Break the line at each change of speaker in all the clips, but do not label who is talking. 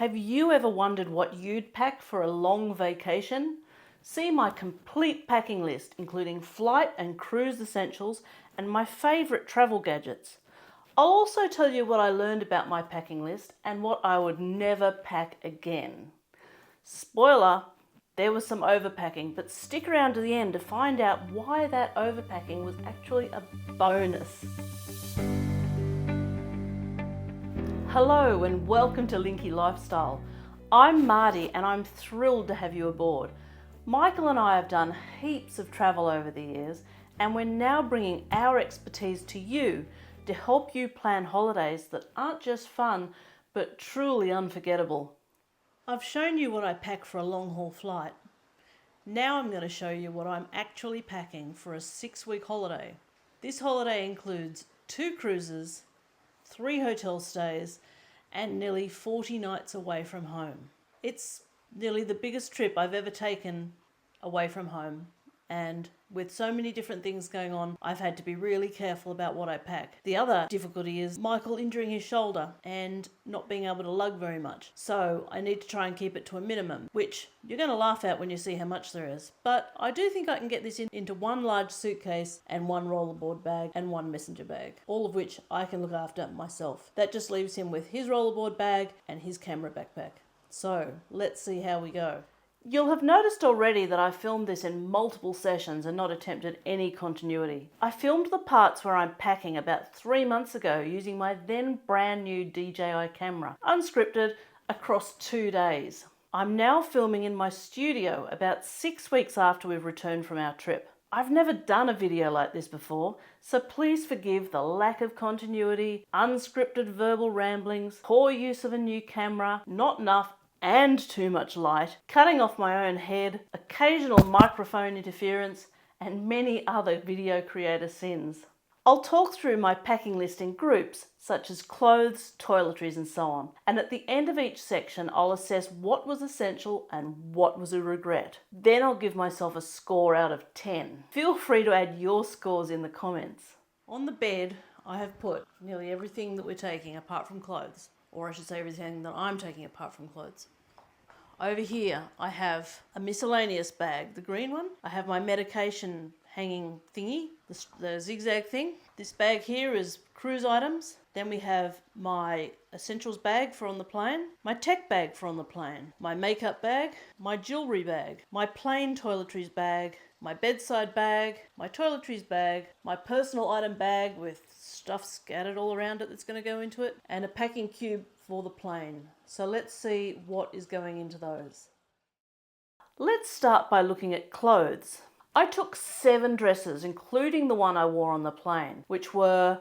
Have you ever wondered what you'd pack for a long vacation? See my complete packing list, including flight and cruise essentials and my favourite travel gadgets. I'll also tell you what I learned about my packing list and what I would never pack again. Spoiler, there was some overpacking, but stick around to the end to find out why that overpacking was actually a bonus. Hello and welcome to Linky Lifestyle. I'm Mardi and I'm thrilled to have you aboard. Michael and I have done heaps of travel over the years and we're now bringing our expertise to you to help you plan holidays that aren't just fun but truly unforgettable. I've shown you what I pack for a long haul flight. Now I'm going to show you what I'm actually packing for a 6-week holiday. This holiday includes 2 cruises, 3 hotel stays, and nearly 40 nights away from home. It's nearly the biggest trip I've ever taken away from home, and with so many different things going on, I've had to be really careful about what I pack. The other difficulty is Michael injuring his shoulder and not being able to lug very much. So I need to try and keep it to a minimum, which you're going to laugh at when you see how much there is. But I do think I can get this into 1 large suitcase and 1 rollerboard bag and 1 messenger bag, all of which I can look after myself. That just leaves him with his rollerboard bag and his camera backpack. So let's see how we go. You'll have noticed already that I filmed this in multiple sessions and not attempted any continuity. I filmed the parts where I'm packing about 3 months ago using my then brand new DJI camera, unscripted, across 2 days. I'm now filming in my studio about 6 weeks after we've returned from our trip. I've never done a video like this before, so please forgive the lack of continuity, unscripted verbal ramblings, poor use of a new camera, not enough and too much light, cutting off my own head, occasional microphone interference, and many other video creator sins. I'll talk through my packing list in groups, such as clothes, toiletries, and so on. And at the end of each section, I'll assess what was essential and what was a regret. Then I'll give myself a score out of 10. Feel free to add your scores in the comments. On the bed, I have put nearly everything that we're taking apart from clothes. Or I should say everything that I'm taking apart from clothes. Over here, I have a miscellaneous bag, the green one. I have my medication hanging thingy, the zigzag thing. This bag here is cruise items. Then we have my essentials bag for on the plane, my tech bag for on the plane, my makeup bag, my jewellery bag, my plain toiletries bag, my bedside bag, my toiletries bag, my personal item bag with stuff scattered all around it that's going to go into it, and a packing cube for the plane. So let's see what is going into those. Let's start by looking at clothes. I took 7 dresses, including the one I wore on the plane, which were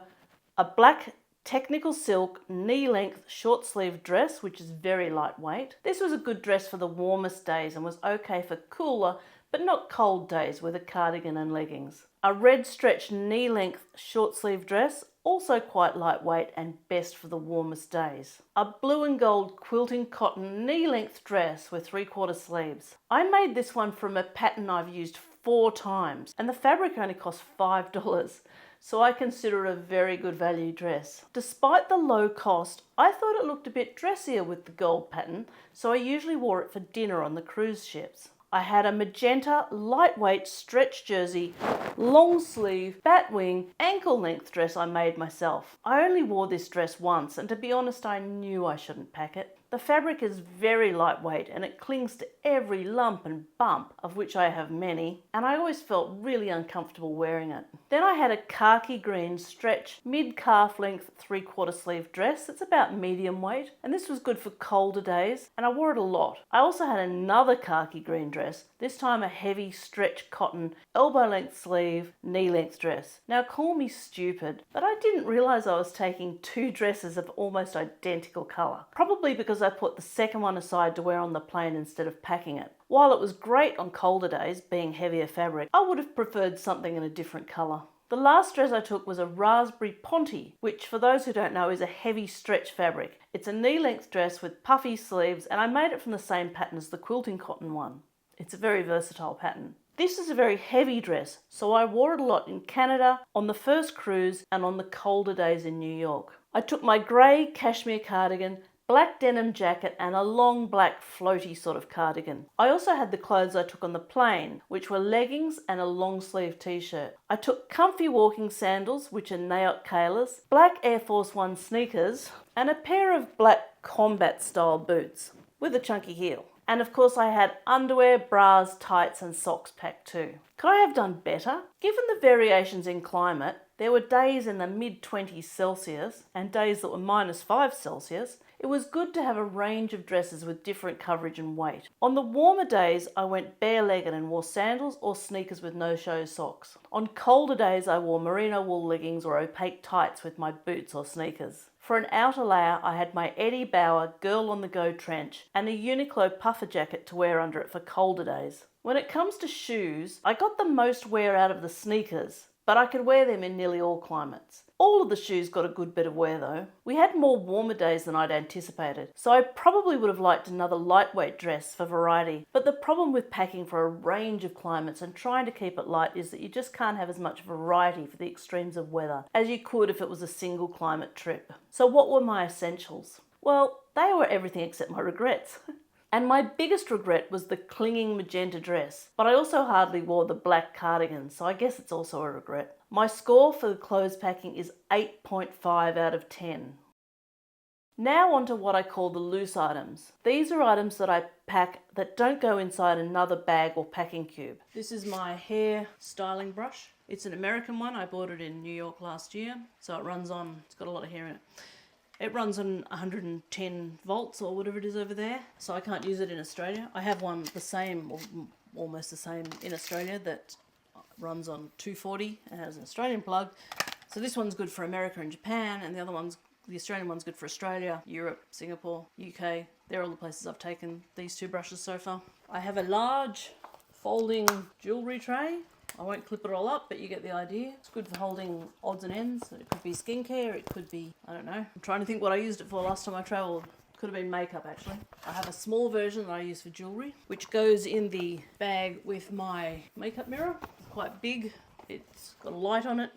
a black technical silk knee-length short-sleeved dress, which is very lightweight. This was a good dress for the warmest days and was okay for cooler but not cold days with a cardigan and leggings. A red stretch knee-length short-sleeve dress, also quite lightweight and best for the warmest days. A blue and gold quilting cotton knee-length dress with 3/4 sleeves. I made this one from a pattern I've used 4 times and the fabric only cost $5, so I consider it a very good value dress. Despite the low cost, I thought it looked a bit dressier with the gold pattern, so I usually wore it for dinner on the cruise ships. I had a magenta, lightweight stretch jersey, long sleeve, bat wing, ankle length dress I made myself. I only wore this dress once and to be honest I knew I shouldn't pack it. The fabric is very lightweight and it clings to every lump and bump, of which I have many, and I always felt really uncomfortable wearing it. Then I had a khaki green stretch mid-calf length 3/4 sleeve dress. It's about medium weight, and this was good for colder days and I wore it a lot. I also had another khaki green dress, this time a heavy stretch cotton elbow length sleeve knee length dress. Now call me stupid, but I didn't realise I was taking 2 dresses of almost identical colour. Probably because I put the second one aside to wear on the plane instead of packing it. While it was great on colder days, being heavier fabric, I would have preferred something in a different colour. The last dress I took was a raspberry ponte, which for those who don't know is a heavy stretch fabric. It's a knee-length dress with puffy sleeves and I made it from the same pattern as the quilting cotton one. It's a very versatile pattern. This is a very heavy dress, so I wore it a lot in Canada, on the first cruise and on the colder days in New York. I took my grey cashmere cardigan, black denim jacket and a long black floaty sort of cardigan. I also had the clothes I took on the plane, which were leggings and a long sleeve t-shirt. I took comfy walking sandals, which are Naot Kalas, black Air Force One sneakers, and a pair of black combat style boots with a chunky heel. And of course I had underwear, bras, tights and socks packed too. Could I have done better? Given the variations in climate, there were days in the mid-20s Celsius and days that were -5 Celsius. It was good to have a range of dresses with different coverage and weight. On the warmer days, I went bare-legged and wore sandals or sneakers with no-show socks. On colder days, I wore merino wool leggings or opaque tights with my boots or sneakers. For an outer layer, I had my Eddie Bauer Girl on the Go trench and a Uniqlo puffer jacket to wear under it for colder days. When it comes to shoes, I got the most wear out of the sneakers, but I could wear them in nearly all climates. All of the shoes got a good bit of wear though. We had more warmer days than I'd anticipated, so I probably would have liked another lightweight dress for variety, but the problem with packing for a range of climates and trying to keep it light is that you just can't have as much variety for the extremes of weather as you could if it was a single climate trip. So what were my essentials? Well, they were everything except my regrets. And my biggest regret was the clinging magenta dress, but I also hardly wore the black cardigan, so I guess it's also a regret. My score for the clothes packing is 8.5 out of 10. Now on to what I call the loose items. These are items that I pack that don't go inside another bag or packing cube. This is my hair styling brush. It's an American one. I bought it in New York last year, so it's got a lot of hair in it. It runs on 110 volts or whatever it is over there, so I can't use it in Australia. I have one the same, or almost the same in Australia, that runs on 240 and has an Australian plug. So this one's good for America and Japan, and the Australian one's good for Australia, Europe, Singapore, UK. They're all the places I've taken these two brushes so far. I have a large folding jewellery tray. I won't clip it all up, but you get the idea. It's good for holding odds and ends. It could be skincare, it could be, I don't know. I'm trying to think what I used it for last time I travelled. Could have been makeup actually. I have a small version that I use for jewellery, which goes in the bag with my makeup mirror. It's quite big. It's got a light on it.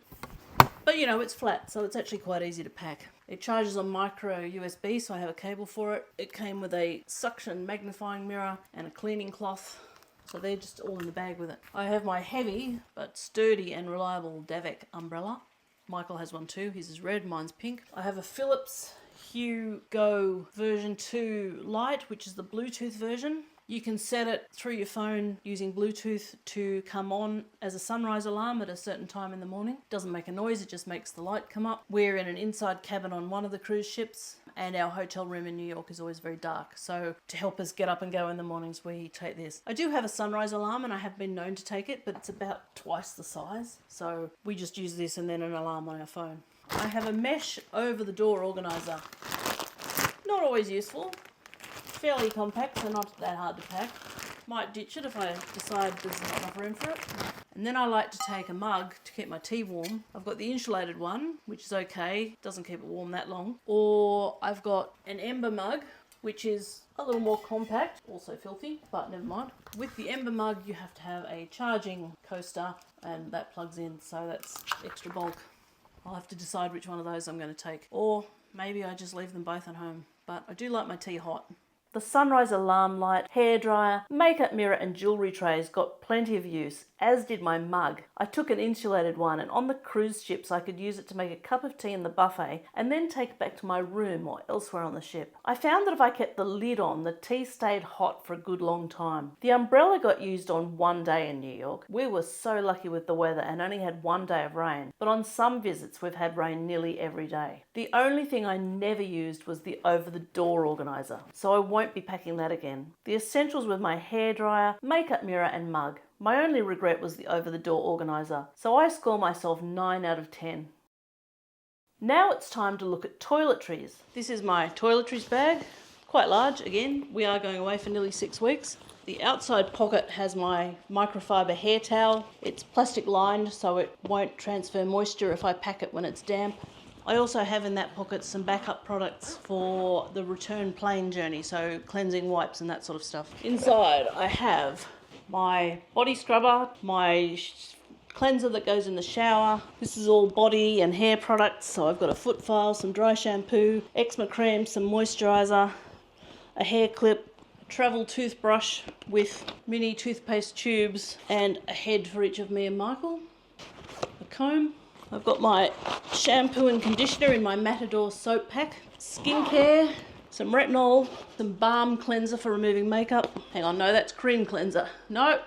But you know, it's flat, so it's actually quite easy to pack. It charges on micro USB, so I have a cable for it. It came with a suction magnifying mirror and a cleaning cloth. So they're just all in the bag with it. I have my heavy but sturdy and reliable Davek umbrella. Michael has one too. His is red, mine's pink. I have a Philips Hue Go version 2 light, which is the Bluetooth version. You can set it through your phone using Bluetooth to come on as a sunrise alarm at a certain time in the morning. It doesn't make a noise, it just makes the light come up. We're in an inside cabin on one of the cruise ships, and our hotel room in New York is always very dark. So to help us get up and go in the mornings, we take this. I do have a sunrise alarm and I have been known to take it, but it's about twice the size. So we just use this and then an alarm on our phone. I have a mesh over the door organizer. Not always useful. Fairly compact, so not that hard to pack. Might ditch it if I decide there's not enough room for it. And then I like to take a mug to keep my tea warm. I've got the insulated one, which is okay, doesn't keep it warm that long. Or I've got an Ember mug, which is a little more compact, also filthy, but never mind. With the Ember mug, you have to have a charging coaster, and that plugs in, so that's extra bulk. I'll have to decide which one of those I'm going to take. Or maybe I just leave them both at home, but I do like my tea hot. The sunrise alarm light, hairdryer, makeup mirror and jewellery trays got plenty of use, as did my mug. I took an insulated one, and on the cruise ships I could use it to make a cup of tea in the buffet and then take it back to my room or elsewhere on the ship. I found that if I kept the lid on, the tea stayed hot for a good long time. The umbrella got used on one day in New York. We were so lucky with the weather and only had one day of rain, but on some visits we've had rain nearly every day. The only thing I never used was the over-the-door organiser, so I won't be packing that again. The essentials were my hairdryer, makeup mirror and mug. My only regret was the over-the-door organiser, so I score myself 9 out of 10. Now it's time to look at toiletries. This is my toiletries bag, quite large again. We are going away for nearly 6 weeks. The outside pocket has my microfiber hair towel. It's plastic lined so it won't transfer moisture if I pack it when it's damp. I also have in that pocket some backup products for the return plane journey, so cleansing wipes and that sort of stuff. Inside I have my body scrubber, my cleanser that goes in the shower. This is all body and hair products. So I've got a foot file, some dry shampoo, eczema cream, some moisturiser, a hair clip, travel toothbrush with mini toothpaste tubes and a head for each of me and Michael, a comb. I've got my shampoo and conditioner in my Matador soap pack, skincare, some retinol, some balm cleanser for removing makeup. Hang on, no, that's cream cleanser. No,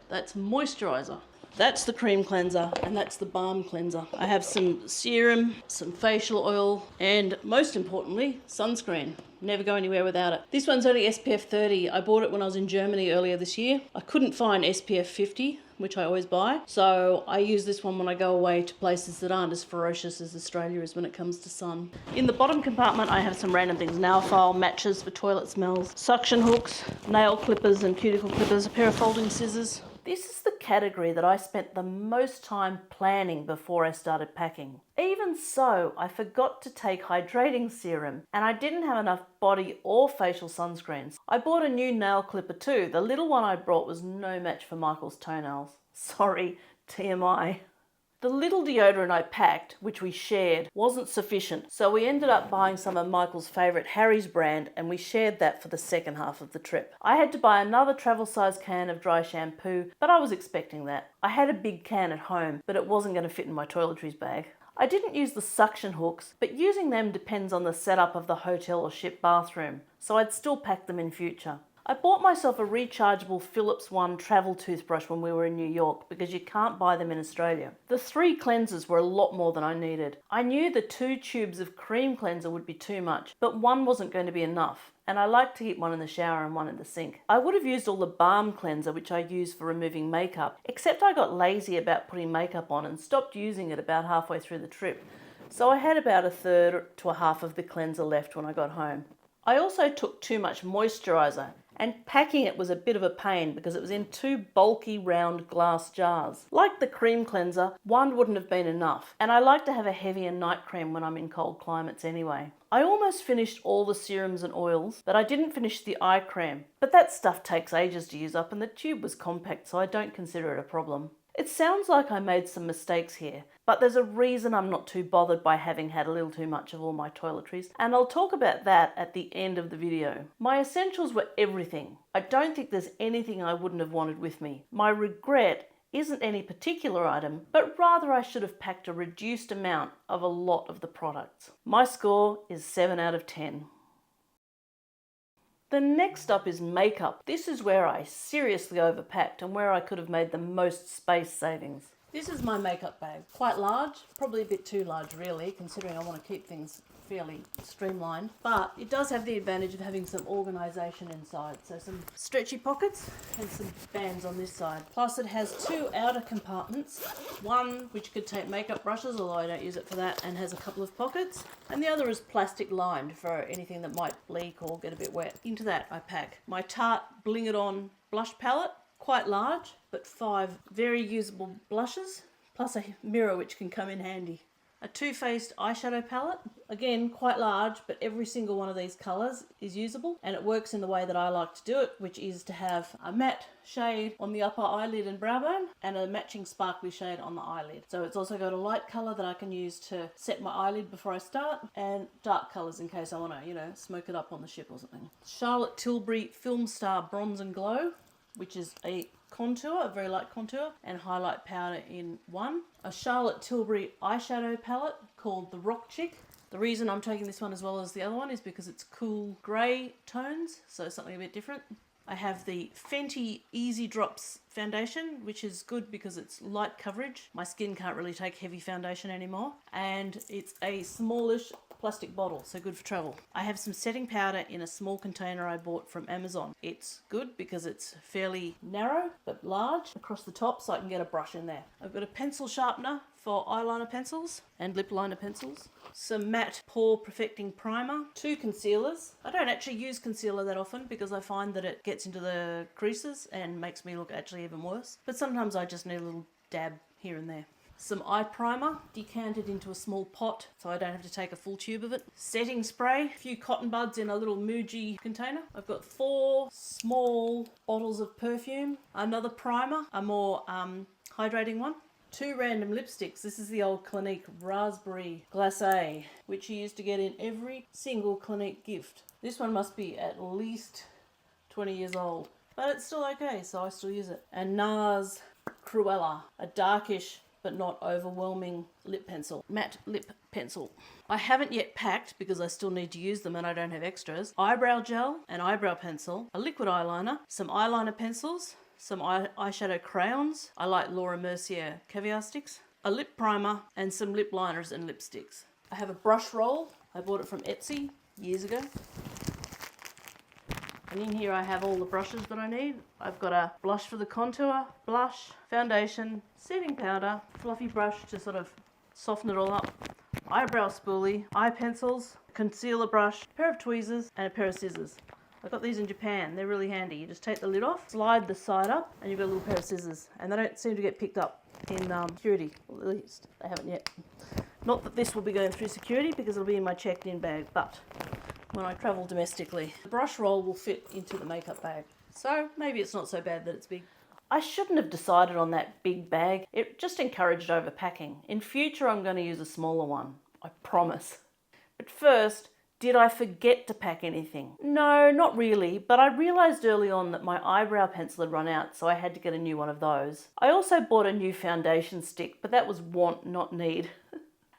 that's moisturiser. That's the cream cleanser and that's the balm cleanser. I have some serum, some facial oil, and most importantly, sunscreen. Never go anywhere without it. This one's only SPF 30. I bought it when I was in Germany earlier this year. I couldn't find SPF 50, which I always buy. So I use this one when I go away to places that aren't as ferocious as Australia is when it comes to sun. In the bottom compartment, I have some random things. Nail file, matches for toilet smells, suction hooks, nail clippers and cuticle clippers, a pair of folding scissors. This is the category that I spent the most time planning before I started packing. Even so, I forgot to take hydrating serum and I didn't have enough body or facial sunscreens. I bought a new nail clipper too. The little one I brought was no match for Michael's toenails. Sorry, TMI. The little deodorant I packed, which we shared, wasn't sufficient, so we ended up buying some of Michael's favourite Harry's brand and we shared that for the second half of the trip. I had to buy another travel size can of dry shampoo, but I was expecting that. I had a big can at home, but it wasn't going to fit in my toiletries bag. I didn't use the suction hooks, but using them depends on the setup of the hotel or ship bathroom, so I'd still pack them in future. I bought myself a rechargeable Philips One travel toothbrush when we were in New York because you can't buy them in Australia. The 3 cleansers were a lot more than I needed. I knew the 2 tubes of cream cleanser would be too much, but one wasn't going to be enough, and I like to keep one in the shower and one in the sink. I would have used all the balm cleanser which I use for removing makeup, except I got lazy about putting makeup on and stopped using it about halfway through the trip. So I had about a third to a half of the cleanser left when I got home. I also took too much moisturiser, and packing it was a bit of a pain because it was in 2 bulky round glass jars. Like the cream cleanser, one wouldn't have been enough, and I like to have a heavier night cream when I'm in cold climates anyway. I almost finished all the serums and oils, but I didn't finish the eye cream. But that stuff takes ages to use up and the tube was compact, so I don't consider it a problem. It sounds like I made some mistakes here, but there's a reason I'm not too bothered by having had a little too much of all my toiletries, and I'll talk about that at the end of the video. My essentials were everything. I don't think there's anything I wouldn't have wanted with me. My regret isn't any particular item, but rather I should have packed a reduced amount of a lot of the products. My score is 7 out of 10. The next up is makeup. This is where I seriously overpacked and where I could have made the most space savings. This is my makeup bag. Quite large, probably a bit too large really, considering I want to keep things fairly streamlined, but it does have the advantage of having some organisation inside. So some stretchy pockets and some bands on this side. Plus it has 2 outer compartments, one which could take makeup brushes, although I don't use it for that, and has a couple of pockets, and the other is plastic lined for anything that might leak or get a bit wet. Into that I pack my Tarte Bling It On blush palette, quite large, but 5 very usable blushes, plus a mirror which can come in handy. A Too Faced eyeshadow palette, again quite large, but every single one of these colours is usable and it works in the way that I like to do it, which is to have a matte shade on the upper eyelid and brow bone and a matching sparkly shade on the eyelid. So it's also got a light colour that I can use to set my eyelid before I start, and dark colours in case I want to, smoke it up on the ship or something. Charlotte Tilbury Film Star Bronze and Glow, which is a contour, a very light contour, and highlight powder in one. A Charlotte Tilbury eyeshadow palette called the Rock Chick. The reason I'm taking this one as well as the other one is because it's cool grey tones, so something a bit different. I have the Fenty Easy Drops foundation, which is good because it's light coverage. My skin can't really take heavy foundation anymore. And it's a smallish plastic bottle, so good for travel. I have some setting powder in a small container I bought from Amazon. It's good because it's fairly narrow but large across the top, so I can get a brush in there. I've got a pencil sharpener for eyeliner pencils and lip liner pencils. Some matte pore perfecting primer. 2 concealers. I don't actually use concealer that often because I find that it gets into the creases and makes me look actually even worse. But sometimes I just need a little dab here and there. Some eye primer, decanted into a small pot so I don't have to take a full tube of it. Setting spray, a few cotton buds in a little Muji container. I've got 4 small bottles of perfume, another primer, a more hydrating one, 2 random lipsticks. This is the old Clinique Raspberry Glacé, which you used to get in every single Clinique gift. This one must be at least 20 years old, but it's still okay, so I still use it. And NARS Cruella, a darkish but not overwhelming lip pencil, matte lip pencil. I haven't yet packed because I still need to use them and I don't have extras. Eyebrow gel, an eyebrow pencil, a liquid eyeliner, some eyeliner pencils, some eyeshadow crayons. I like Laura Mercier caviar sticks, a lip primer, and some lip liners and lipsticks. I have a brush roll. I bought it from Etsy years ago. And in here I have all the brushes that I need. I've got a blush for the contour, blush, foundation, setting powder, fluffy brush to sort of soften it all up, eyebrow spoolie, eye pencils, concealer brush, a pair of tweezers, and a pair of scissors. I got these in Japan. They're really handy. You just take the lid off, slide the side up, and you've got a little pair of scissors. And they don't seem to get picked up in security, or at least they haven't yet. Not that this will be going through security because it'll be in my checked-in bag, but when I travel domestically. The brush roll will fit into the makeup bag. So maybe it's not so bad that it's big. I shouldn't have decided on that big bag. It just encouraged overpacking. In future, I'm going to use a smaller one. I promise. But first, did I forget to pack anything? No, not really, but I realised early on that my eyebrow pencil had run out, so I had to get a new one of those. I also bought a new foundation stick, but that was want, not need.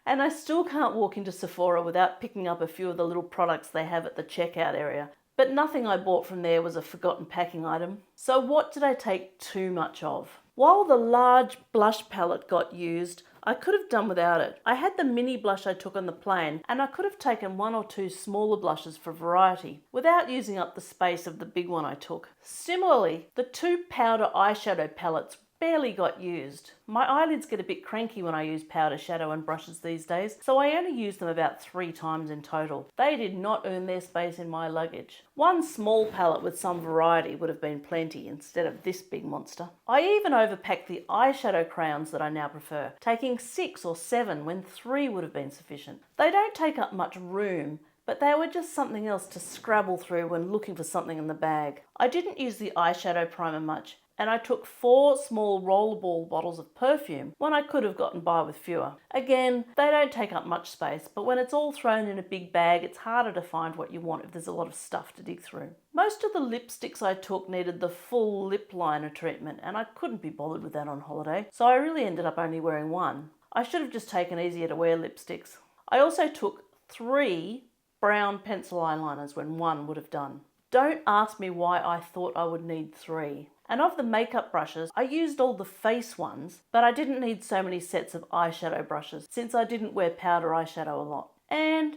And I still can't walk into Sephora without picking up a few of the little products they have at the checkout area. But nothing I bought from there was a forgotten packing item. So what did I take too much of? While the large blush palette got used, I could have done without it. I had the mini blush I took on the plane, and I could have taken 1 or 2 smaller blushes for variety, without using up the space of the big one I took. Similarly, the 2 powder eyeshadow palettes barely got used. My eyelids get a bit cranky when I use powder shadow and brushes these days, so I only use them about 3 times in total. They did not earn their space in my luggage. 1 small palette with some variety would have been plenty instead of this big monster. I even overpacked the eyeshadow crayons that I now prefer, taking 6 or 7 when 3 would have been sufficient. They don't take up much room, but they were just something else to scrabble through when looking for something in the bag. I didn't use the eyeshadow primer much, and I took 4 small rollerball bottles of perfume when I could have gotten by with fewer. Again, they don't take up much space, but when it's all thrown in a big bag, it's harder to find what you want if there's a lot of stuff to dig through. Most of the lipsticks I took needed the full lip liner treatment, and I couldn't be bothered with that on holiday, so I really ended up only wearing 1. I should have just taken easier to wear lipsticks. I also took 3 brown pencil eyeliners when 1 would have done. Don't ask me why I thought I would need 3. And of the makeup brushes, I used all the face ones, but I didn't need so many sets of eyeshadow brushes since I didn't wear powder eyeshadow a lot. And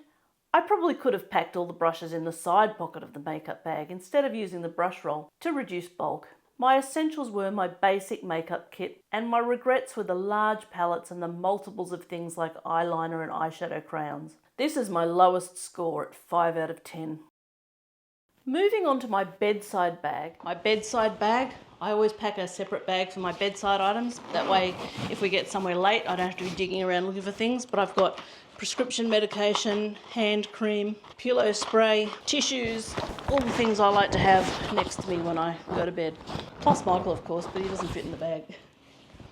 I probably could have packed all the brushes in the side pocket of the makeup bag instead of using the brush roll to reduce bulk. My essentials were my basic makeup kit, and my regrets were the large palettes and the multiples of things like eyeliner and eyeshadow crayons. This is my lowest score at 5 out of 10. Moving on to my bedside bag. My bedside bag, I always pack a separate bag for my bedside items. That way, if we get somewhere late, I don't have to be digging around looking for things. But I've got prescription medication, hand cream, pillow spray, tissues, all the things I like to have next to me when I go to bed. Plus Michael, of course, but he doesn't fit in the bag.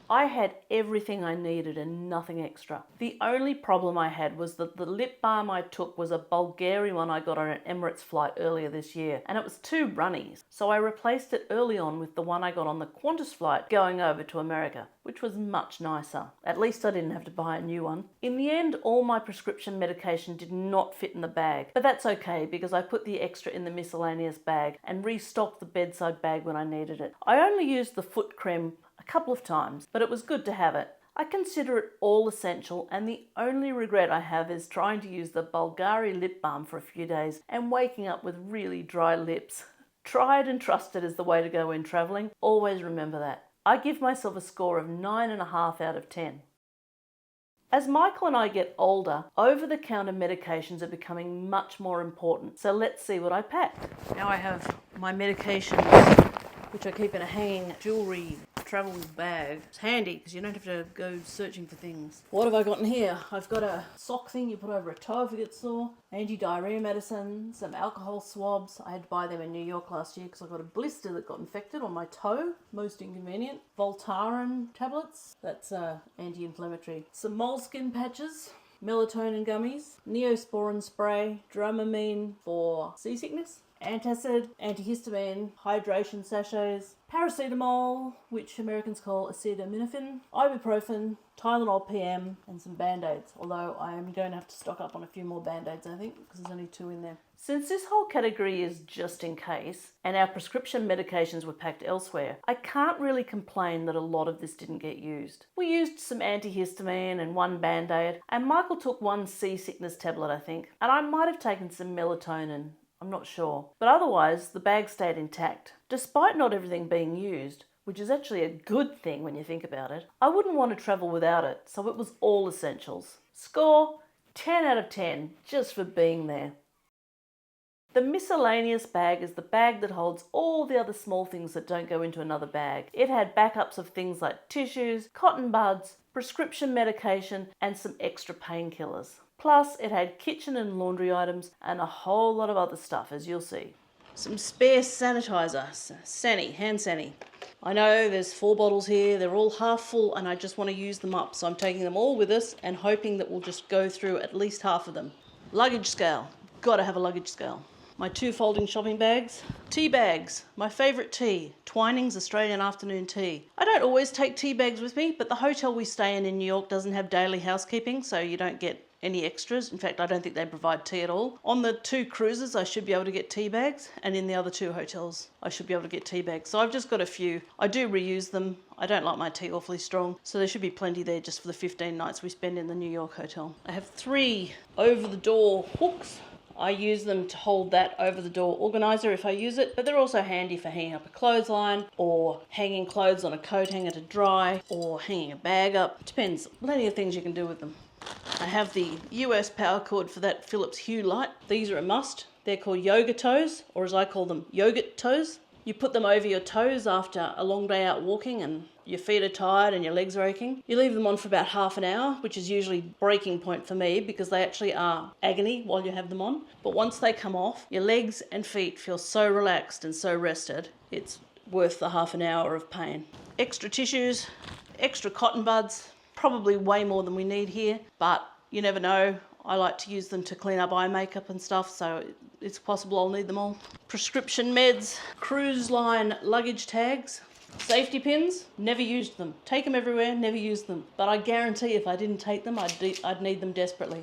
I had everything I needed and nothing extra. The only problem I had was that the lip balm I took was a Bulgarian one I got on an Emirates flight earlier this year, and it was too runny. So I replaced it early on with the one I got on the Qantas flight going over to America, which was much nicer. At least I didn't have to buy a new one. In the end, all my prescription medication did not fit in the bag, but that's okay because I put the extra in the miscellaneous bag and restocked the bedside bag when I needed it. I only used the foot cream a couple of times, but it was good to have it. I consider it all essential, and the only regret I have is trying to use the Bulgari lip balm for a few days and waking up with really dry lips. Tried and trusted is the way to go when travelling. Always remember that. I give myself a score of 9.5 out of 10. As Michael and I get older, over-the-counter medications are becoming much more important, so let's see what I packed. Now I have my medications, which I keep in a hanging jewellery travel bag. It's handy because you don't have to go searching for things. What have I got in here? I've got a sock thing you put over a toe if it gets sore, anti-diarrhea medicine, some alcohol swabs. I had to buy them in New York last year because I got a blister that got infected on my toe. Most inconvenient. Voltaren tablets. That's anti-inflammatory. Some moleskin patches. Melatonin gummies, Neosporin spray, Dramamine for seasickness, antacid, antihistamine, hydration sachets, paracetamol, which Americans call acetaminophen, ibuprofen, Tylenol PM, and some Band-Aids, although I am going to have to stock up on a few more Band-Aids, I think, because there's only 2 in there. Since this whole category is just in case, and our prescription medications were packed elsewhere, I can't really complain that a lot of this didn't get used. We used some antihistamine and 1 Band-Aid, and Michael took 1 seasickness tablet, I think, and I might have taken some melatonin. I'm not sure. But otherwise, the bag stayed intact. Despite not everything being used, which is actually a good thing when you think about it, I wouldn't want to travel without it, so it was all essentials. Score, 10 out of 10, just for being there. The miscellaneous bag is the bag that holds all the other small things that don't go into another bag. It had backups of things like tissues, cotton buds, prescription medication, and some extra painkillers. Plus, it had kitchen and laundry items and a whole lot of other stuff, as you'll see. Some spare sanitizer, hand sani. I know there's 4 bottles here, they're all half full and I just want to use them up, so I'm taking them all with us and hoping that we'll just go through at least half of them. Luggage scale, gotta have a luggage scale. My 2 folding shopping bags. Tea bags, my favourite tea, Twinings Australian afternoon tea. I don't always take tea bags with me, but the hotel we stay in New York doesn't have daily housekeeping, so you don't get any extras. In fact, I don't think they provide tea at all. On the 2 cruises, I should be able to get tea bags, and in the other 2 hotels, I should be able to get tea bags. So I've just got a few. I do reuse them. I don't like my tea awfully strong, so there should be plenty there just for the 15 nights we spend in the New York hotel. I have 3 over-the-door hooks. I use them to hold that over-the-door organiser if I use it, but they're also handy for hanging up a clothesline or hanging clothes on a coat hanger to dry or hanging a bag up. Depends. Plenty of things you can do with them. I have the US power cord for that Philips Hue light. These are a must. They're called yoga toes, or as I call them, yogurt toes. You put them over your toes after a long day out walking and your feet are tired and your legs are aching. You leave them on for about half an hour, which is usually breaking point for me because they actually are agony while you have them on. But once they come off, your legs and feet feel so relaxed and so rested, it's worth the half an hour of pain. Extra tissues, extra cotton buds, probably way more than we need here, but you never know. I like to use them to clean up eye makeup and stuff, so it's possible I'll need them all. Prescription meds, cruise line luggage tags, safety pins, never used them. Take them everywhere, never used them. But I guarantee if I didn't take them, I'd need them desperately.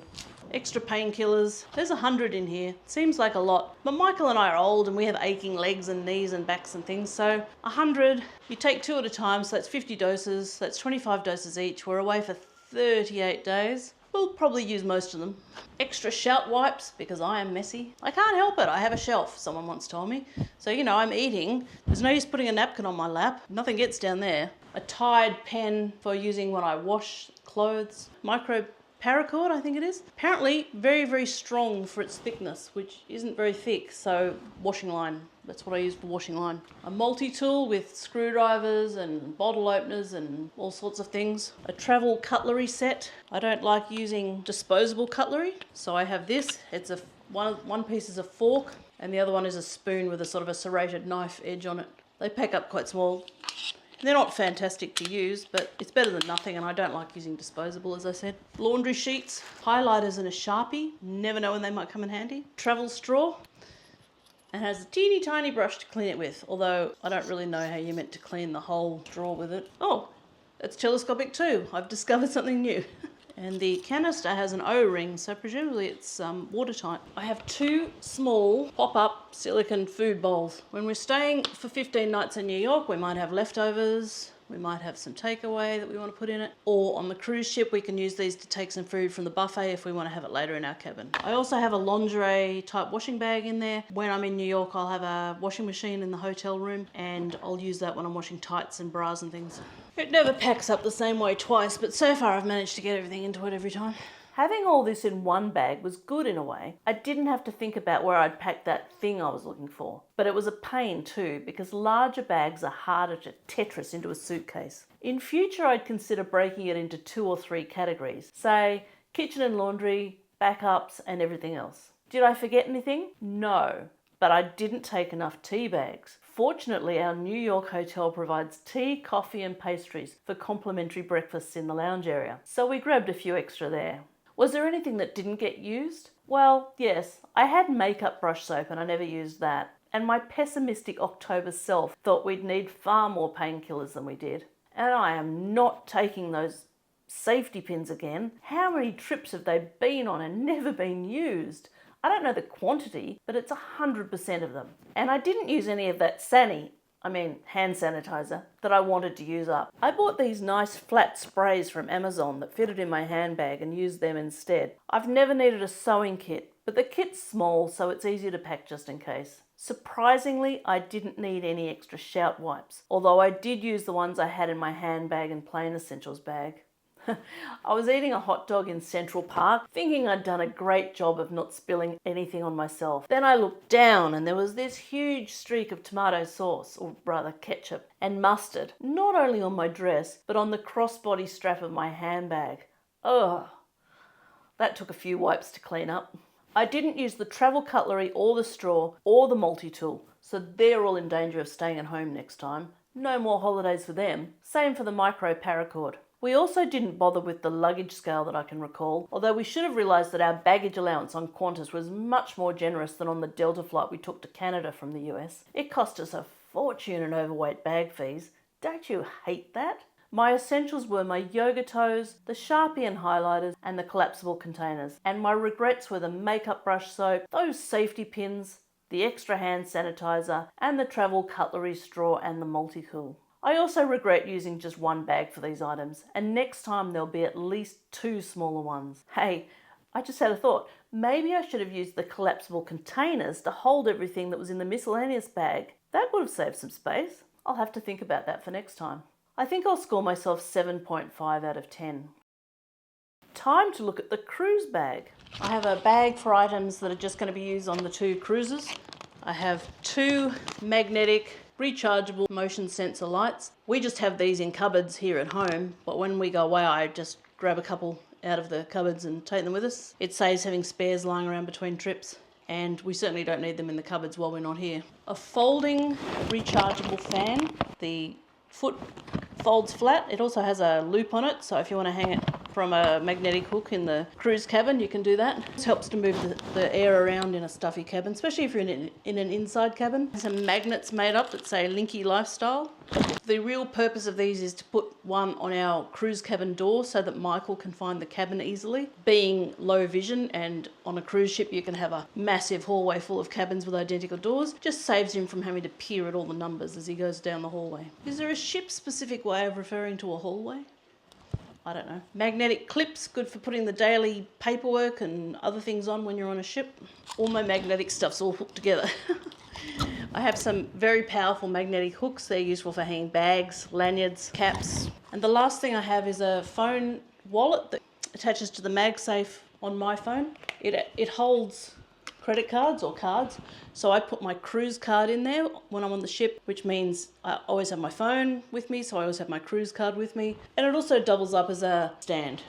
Extra painkillers. There's 100 in here. Seems like a lot, but Michael and I are old and we have aching legs and knees and backs and things, so 100, you take 2 at a time, so that's 50 doses, that's 25 doses each. We're away for 38 days. We'll probably use most of them. Extra shout wipes, because I am messy. I can't help it, I have a shelf, someone once told me. So, you know, I'm eating. There's no use putting a napkin on my lap. Nothing gets down there. A Tide pen for using when I wash clothes. Micro paracord, I think it is. Apparently very, very strong for its thickness, which isn't very thick, so washing line. That's what I use for washing line. A multi-tool with screwdrivers and bottle openers and all sorts of things. A travel cutlery set. I don't like using disposable cutlery, so I have this. It's one piece is a fork and the other one is a spoon with a sort of a serrated knife edge on it. They pack up quite small. They're not fantastic to use, but it's better than nothing, and I don't like using disposable, as I said. Laundry sheets, highlighters and a Sharpie. Never know when they might come in handy. Travel straw. And has a teeny tiny brush to clean it with, although I don't really know how you're meant to clean the whole drawer with it. Oh, it's telescopic too. I've discovered something new. And the canister has an O-ring, so presumably it's watertight. I have 2 small pop-up silicone food bowls. When we're staying for 15 nights in New York, we might have leftovers. We might have some takeaway that we want to put in it. Or on the cruise ship, we can use these to take some food from the buffet if we want to have it later in our cabin. I also have a lingerie type washing bag in there. When I'm in New York, I'll have a washing machine in the hotel room and I'll use that when I'm washing tights and bras and things. It never packs up the same way twice, but so far I've managed to get everything into it every time. Having all this in one bag was good in a way. I didn't have to think about where I'd pack that thing I was looking for. But it was a pain too, because larger bags are harder to Tetris into a suitcase. In future, I'd consider breaking it into 2 or 3 categories. Say, kitchen and laundry, backups, and everything else. Did I forget anything? No, but I didn't take enough tea bags. Fortunately, our New York hotel provides tea, coffee, and pastries for complimentary breakfasts in the lounge area, so we grabbed a few extra there. Was there anything that didn't get used? Well, yes, I had makeup brush soap and I never used that. And my pessimistic October self thought we'd need far more painkillers than we did. And I am not taking those safety pins again. How many trips have they been on and never been used? I don't know the quantity, but it's 100% of them. And I didn't use any of that hand sanitizer that I wanted to use up. I bought these nice flat sprays from Amazon that fitted in my handbag and used them instead. I've never needed a sewing kit, but the kit's small, so it's easier to pack just in case. Surprisingly, I didn't need any extra shout wipes, although I did use the ones I had in my handbag and plain essentials bag. I was eating a hot dog in Central Park, thinking I'd done a great job of not spilling anything on myself. Then I looked down and there was this huge streak of tomato sauce, or rather ketchup, and mustard, not only on my dress, but on the crossbody strap of my handbag. Ugh, that took a few wipes to clean up. I didn't use the travel cutlery or the straw or the multi-tool, so they're all in danger of staying at home next time. No more holidays for them. Same for the micro paracord. We also didn't bother with the luggage scale that I can recall, although we should have realised that our baggage allowance on Qantas was much more generous than on the Delta flight we took to Canada from the US. It cost us a fortune in overweight bag fees. Don't you hate that? My essentials were my yoga toes, the Sharpie and highlighters, and the collapsible containers. And my regrets were the makeup brush soap, those safety pins, the extra hand sanitizer, and the travel cutlery straw and the multi-tool. I also regret using just one bag for these items, and next time there'll be at least 2 smaller ones. Hey, I just had a thought. Maybe I should have used the collapsible containers to hold everything that was in the miscellaneous bag. That would have saved some space. I'll have to think about that for next time. I think I'll score myself 7.5 out of 10. Time to look at the cruise bag. I have a bag for items that are just going to be used on the 2 cruises. I have 2 magnetic rechargeable motion sensor lights. We just have these in cupboards here at home, but when we go away I just grab a couple out of the cupboards and take them with us. It saves having spares lying around between trips, and we certainly don't need them in the cupboards while we're not here. A folding rechargeable fan. The foot folds flat. It also has a loop on it, so if you want to hang it from a magnetic hook in the cruise cabin, you can do that. This helps to move the air around in a stuffy cabin, especially if you're in an inside cabin. There's some magnets made up that say Linky Lifestyle. The real purpose of these is to put one on our cruise cabin door so that Michael can find the cabin easily. Being low vision, and on a cruise ship you can have a massive hallway full of cabins with identical doors, just saves him from having to peer at all the numbers as he goes down the hallway. Is there a ship-specific way of referring to a hallway? I don't know. Magnetic clips, good for putting the daily paperwork and other things on when you're on a ship. All my magnetic stuff's all hooked together. I have some very powerful magnetic hooks. They're useful for hanging bags, lanyards, caps. And the last thing I have is a phone wallet that attaches to the MagSafe on my phone. It holds credit cards or cards, so I put my cruise card in there when I'm on the ship, which means I always have my phone with me, so I always have my cruise card with me, and it also doubles up as a stand,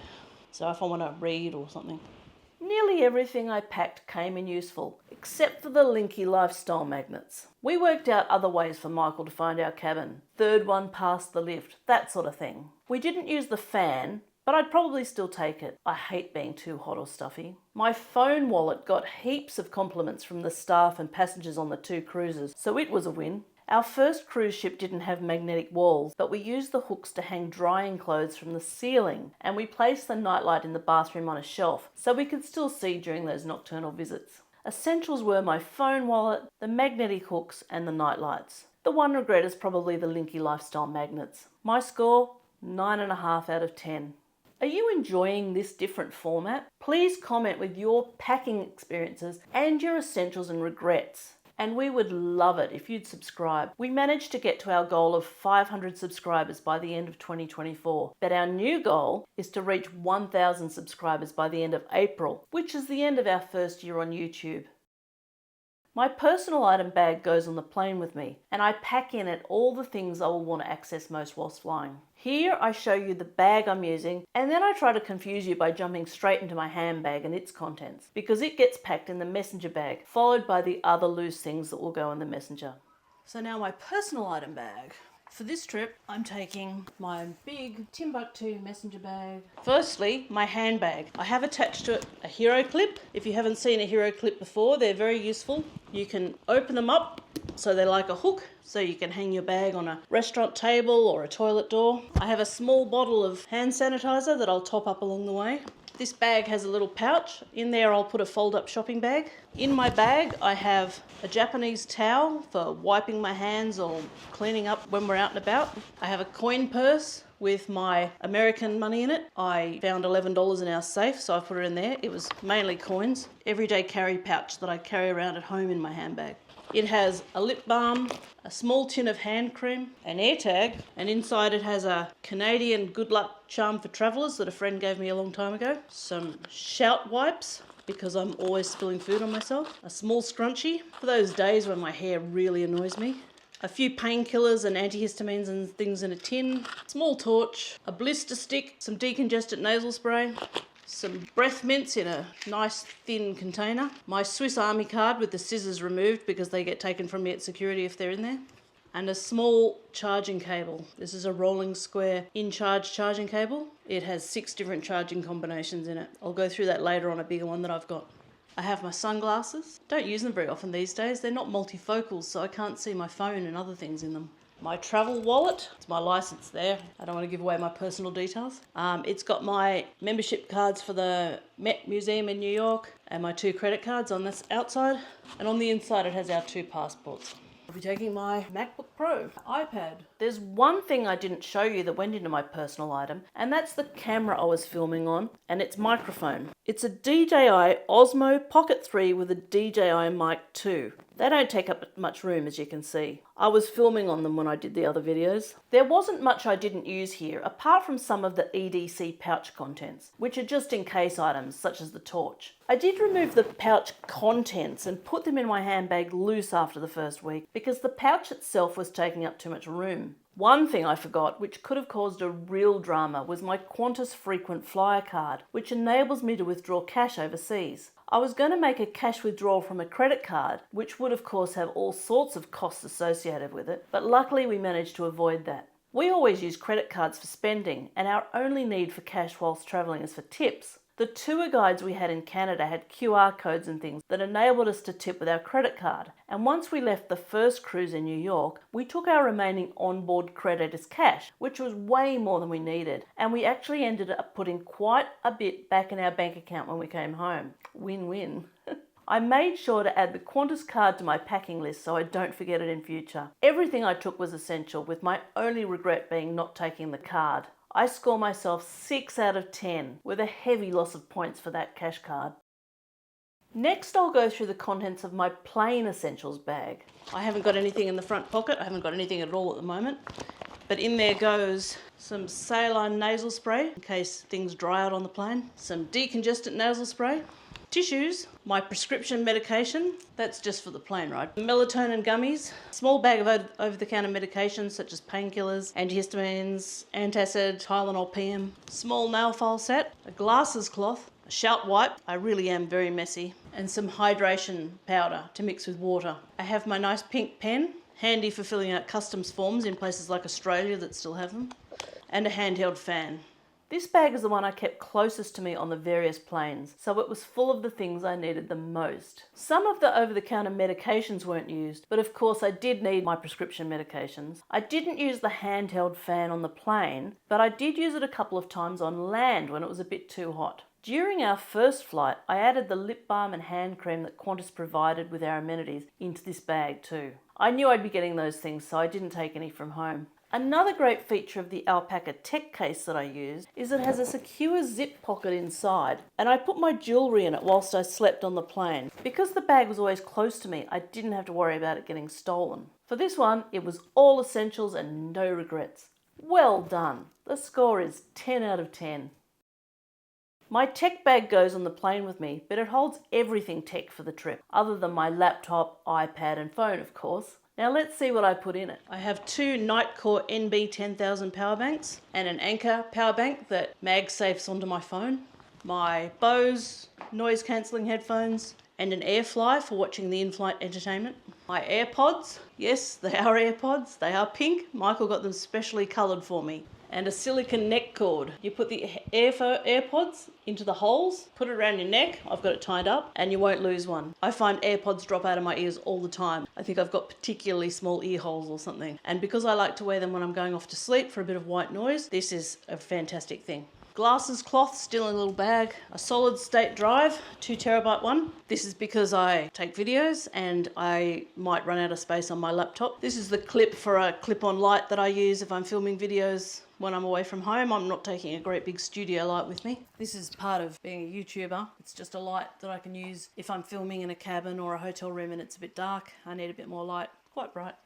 so if I want to read or something. Nearly everything I packed came in useful, except for the Linky Lifestyle magnets. We worked out other ways for Michael to find our cabin. 3rd one past the lift, that sort of thing. We didn't use the fan, but I'd probably still take it. I hate being too hot or stuffy. My phone wallet got heaps of compliments from the staff and passengers on the 2 cruises, so it was a win. Our first cruise ship didn't have magnetic walls, but we used the hooks to hang drying clothes from the ceiling, and we placed the nightlight in the bathroom on a shelf, so we could still see during those nocturnal visits. Essentials were my phone wallet, the magnetic hooks, and the nightlights. The one regret is probably the Linky Lifestyle magnets. My score, 9.5 out of 10. Are you enjoying this different format? Please comment with your packing experiences and your essentials and regrets. and we would love it if you'd subscribe. We managed to get to our goal of 500 subscribers by the end of 2024, but our new goal is to reach 1,000 subscribers by the end of April, which is the end of our first year on YouTube. My personal item bag goes on the plane with me, and I pack in it all the things I will want to access most whilst flying. Here I show you the bag I'm using, and then I try to confuse you by jumping straight into my handbag and its contents, because it gets packed in the messenger bag, followed by the other loose things that will go in the messenger. So now my personal item bag. For this trip, I'm taking my big Timbuktu messenger bag. Firstly, my handbag. I have attached to it a hero clip. If you haven't seen a hero clip before, they're very useful. You can open them up so they're like a hook, so you can hang your bag on a restaurant table or a toilet door. I have a small bottle of hand sanitizer that I'll top up along the way. This bag has a little pouch. In there I'll put a fold-up shopping bag. In my bag I have a Japanese towel for wiping my hands or cleaning up when we're out and about. I have a coin purse with my American money in it. I found $11 in our safe, so I put it in there. It was mainly coins. Everyday carry pouch that I carry around at home in my handbag. It has a lip balm, a small tin of hand cream, an air tag, and inside it has a Canadian good luck charm for travellers that a friend gave me a long time ago, some shout wipes because I'm always spilling food on myself, a small scrunchie for those days when my hair really annoys me, a few painkillers and antihistamines and things in a tin, small torch, a blister stick, some decongestant nasal spray, some breath mints in a nice thin container, my Swiss Army card with the scissors removed because they get taken from me at security if they're in there, and a small charging cable. This is a rolling square in-charge charging cable. It has 6 different charging combinations in it. I'll go through that later on a bigger one that I've got. I have my sunglasses. Don't use them very often these days. They're not multifocals, so I can't see my phone and other things in them. My travel wallet, it's my license there. I don't want to give away my personal details. It's got my membership cards for the Met Museum in New York and my 2 credit cards on this outside. And on the inside it has our 2 passports. I'll be taking my MacBook Pro, iPad. There's one thing I didn't show you that went into my personal item, and that's the camera I was filming on and its microphone. It's a DJI Osmo Pocket 3 with a DJI Mic 2. They don't take up much room, as you can see. I was filming on them when I did the other videos. There wasn't much I didn't use here, apart from some of the EDC pouch contents, which are just in case items, such as the torch. I did remove the pouch contents and put them in my handbag loose after the first week, because the pouch itself was taking up too much room. One thing I forgot, which could have caused a real drama, was my Qantas frequent flyer card, which enables me to withdraw cash overseas. I was going to make a cash withdrawal from a credit card, which would of course have all sorts of costs associated with it, but luckily we managed to avoid that. We always use credit cards for spending, and our only need for cash whilst travelling is for tips. The tour guides we had in Canada had QR codes and things that enabled us to tip with our credit card. And once we left the first cruise in New York, we took our remaining onboard credit as cash, which was way more than we needed. And we actually ended up putting quite a bit back in our bank account when we came home. Win-win. I made sure to add the Qantas card to my packing list so I don't forget it in future. Everything I took was essential, with my only regret being not taking the card. I score myself 6 out of 10, with a heavy loss of points for that cash card. Next, I'll go through the contents of my plain essentials bag. I haven't got anything in the front pocket. I haven't got anything at all at the moment. But in there goes some saline nasal spray in case things dry out on the plane, some decongestant nasal spray, tissues, my prescription medication, that's just for the plane ride, melatonin gummies, small bag of over-the-counter medications such as painkillers, antihistamines, antacid, Tylenol PM, small nail file set, a glasses cloth, a shout wipe, I really am very messy, and some hydration powder to mix with water. I have my nice pink pen, handy for filling out customs forms in places like Australia that still have them, and a handheld fan. This bag is the one I kept closest to me on the various planes, so it was full of the things I needed the most. Some of the over-the-counter medications weren't used, but of course I did need my prescription medications. I didn't use the handheld fan on the plane, but I did use it a couple of times on land when it was a bit too hot. During our first flight, I added the lip balm and hand cream that Qantas provided with our amenities into this bag too. I knew I'd be getting those things, so I didn't take any from home. Another great feature of the alpaca tech case that I use is it has a secure zip pocket inside, and I put my jewellery in it whilst I slept on the plane. Because the bag was always close to me, I didn't have to worry about it getting stolen. For this one, it was all essentials and no regrets. Well done. The score is 10 out of 10. My tech bag goes on the plane with me, but it holds everything tech for the trip, other than my laptop, iPad and phone, of course. Now let's see what I put in it. I have two Nightcore NB 10,000 power banks and an Anker power bank that MagSafes onto my phone. My Bose noise cancelling headphones and an Airfly for watching the in-flight entertainment. My AirPods, yes, they are AirPods. They are pink. Michael got them specially coloured for me. And a silicone neck cord. You put the AirPods into the holes, put it around your neck, I've got it tied up, and you won't lose one. I find AirPods drop out of my ears all the time. I think I've got particularly small ear holes or something. And because I like to wear them when I'm going off to sleep for a bit of white noise, this is a fantastic thing. Glasses cloth still in a little bag. A solid state drive, 2 terabyte one. This is because I take videos and I might run out of space on my laptop. This is the clip for a clip-on light that I use if I'm filming videos when I'm away from home. I'm not taking a great big studio light with me. This is part of being a YouTuber. It's just a light that I can use if I'm filming in a cabin or a hotel room and it's a bit dark. I need a bit more light. Quite bright.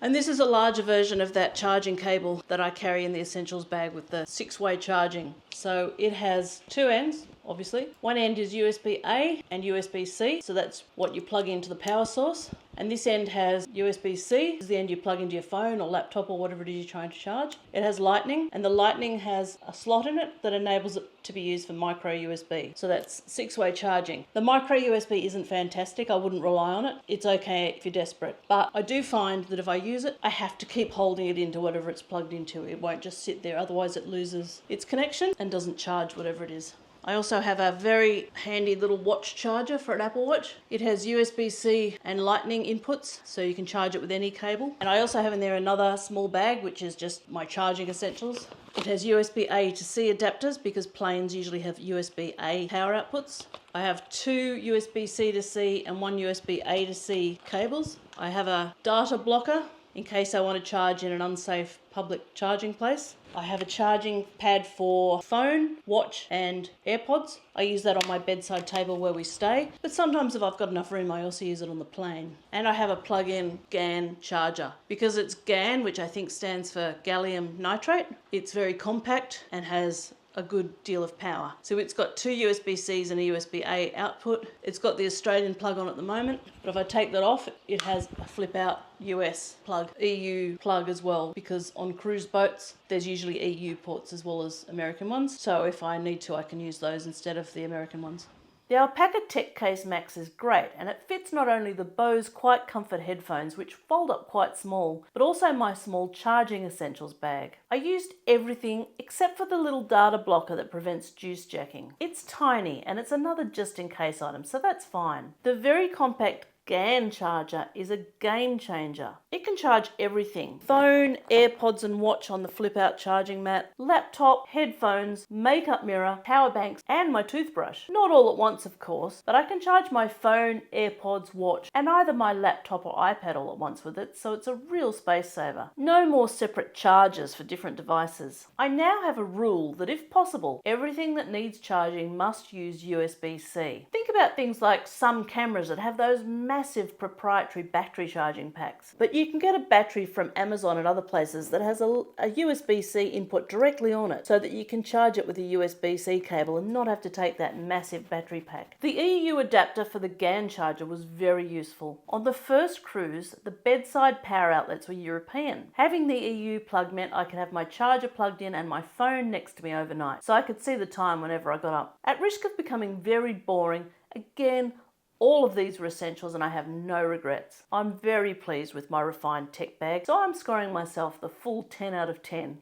And this is a larger version of that charging cable that I carry in the essentials bag with the 6-way charging. So it has 2 ends, obviously. One end is USB-A and USB-C, so that's what you plug into the power source. And this end has USB-C, this is the end you plug into your phone or laptop or whatever it is you're trying to charge. It has lightning, and the lightning has a slot in it that enables it to be used for micro USB. So that's 6-way charging. The micro USB isn't fantastic, I wouldn't rely on it. It's okay if you're desperate. But I do find that if I use it, I have to keep holding it into whatever it's plugged into. It won't just sit there, otherwise it loses its connection and doesn't charge whatever it is. I also have a very handy little watch charger for an Apple Watch. It has USB-C and lightning inputs, so you can charge it with any cable. And I also have in there another small bag, which is just my charging essentials. It has USB-A to C adapters because planes usually have USB-A power outputs. I have 2 USB-C to C and 1 USB-A to C cables. I have a data blocker in case I want to charge in an unsafe public charging place. I have a charging pad for phone, watch and AirPods. I use that on my bedside table where we stay, but sometimes if I've got enough room I also use it on the plane. And I have a plug-in GaN charger. Because it's GaN, which I think stands for gallium nitrate, it's very compact and has a good deal of power. So it's got 2 USB-Cs and a USB-A output. It's got the Australian plug on at the moment, but if I take that off, it has a flip out US plug, EU plug as well, because on cruise boats, there's usually EU ports as well as American ones. So if I need to, I can use those instead of the American ones. The Alpaca Tech Case Max is great, and it fits not only the Bose Quiet Comfort headphones, which fold up quite small, but also my small charging essentials bag. I used everything except for the little data blocker that prevents juice jacking. It's tiny and it's another just in case item, so that's fine. The very compact GaN charger is a game changer. It can charge everything. Phone, AirPods and watch on the flip out charging mat, laptop, headphones, makeup mirror, power banks and my toothbrush. Not all at once of course, but I can charge my phone, AirPods, watch and either my laptop or iPad all at once with it, so it's a real space saver. No more separate chargers for different devices. I now have a rule that if possible, everything that needs charging must use USB-C. Think about things like some cameras that have those massive proprietary battery charging packs. But you can get a battery from Amazon and other places that has a USB-C input directly on it so that you can charge it with a USB-C cable and not have to take that massive battery pack. The EU adapter for the GaN charger was very useful. On the first cruise, the bedside power outlets were European. Having the EU plug meant I could have my charger plugged in and my phone next to me overnight, so I could see the time whenever I got up. At risk of becoming very boring, again, all of these were essentials and I have no regrets. I'm very pleased with my refined tech bag, so I'm scoring myself the full 10 out of 10.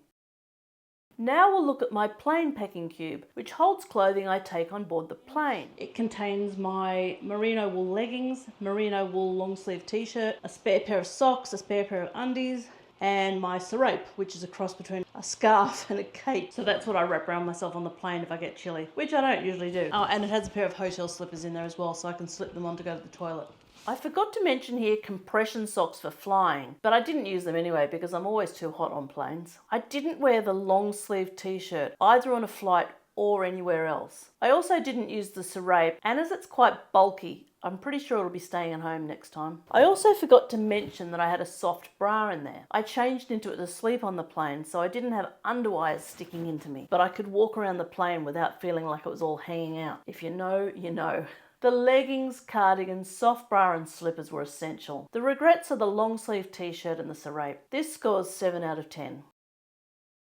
Now we'll look at my plane packing cube, which holds clothing I take on board the plane. It contains my merino wool leggings, merino wool long sleeve t-shirt, a spare pair of socks, a spare pair of undies, and my serape, which is a cross between a scarf and a cape. So that's what I wrap around myself on the plane if I get chilly, which I don't usually do. Oh, and it has a pair of hotel slippers in there as well, so I can slip them on to go to the toilet. I forgot to mention here compression socks for flying, but I didn't use them anyway because I'm always too hot on planes. I didn't wear the long sleeve t-shirt either on a flight or anywhere else. I also didn't use the serape, and as it's quite bulky, I'm pretty sure it'll be staying at home next time. I also forgot to mention that I had a soft bra in there. I changed into it to sleep on the plane, so I didn't have underwires sticking into me, but I could walk around the plane without feeling like it was all hanging out. If you know, you know. The leggings, cardigan, soft bra and slippers were essential. The regrets are the long sleeve t-shirt and the serape. This scores 7 out of 10.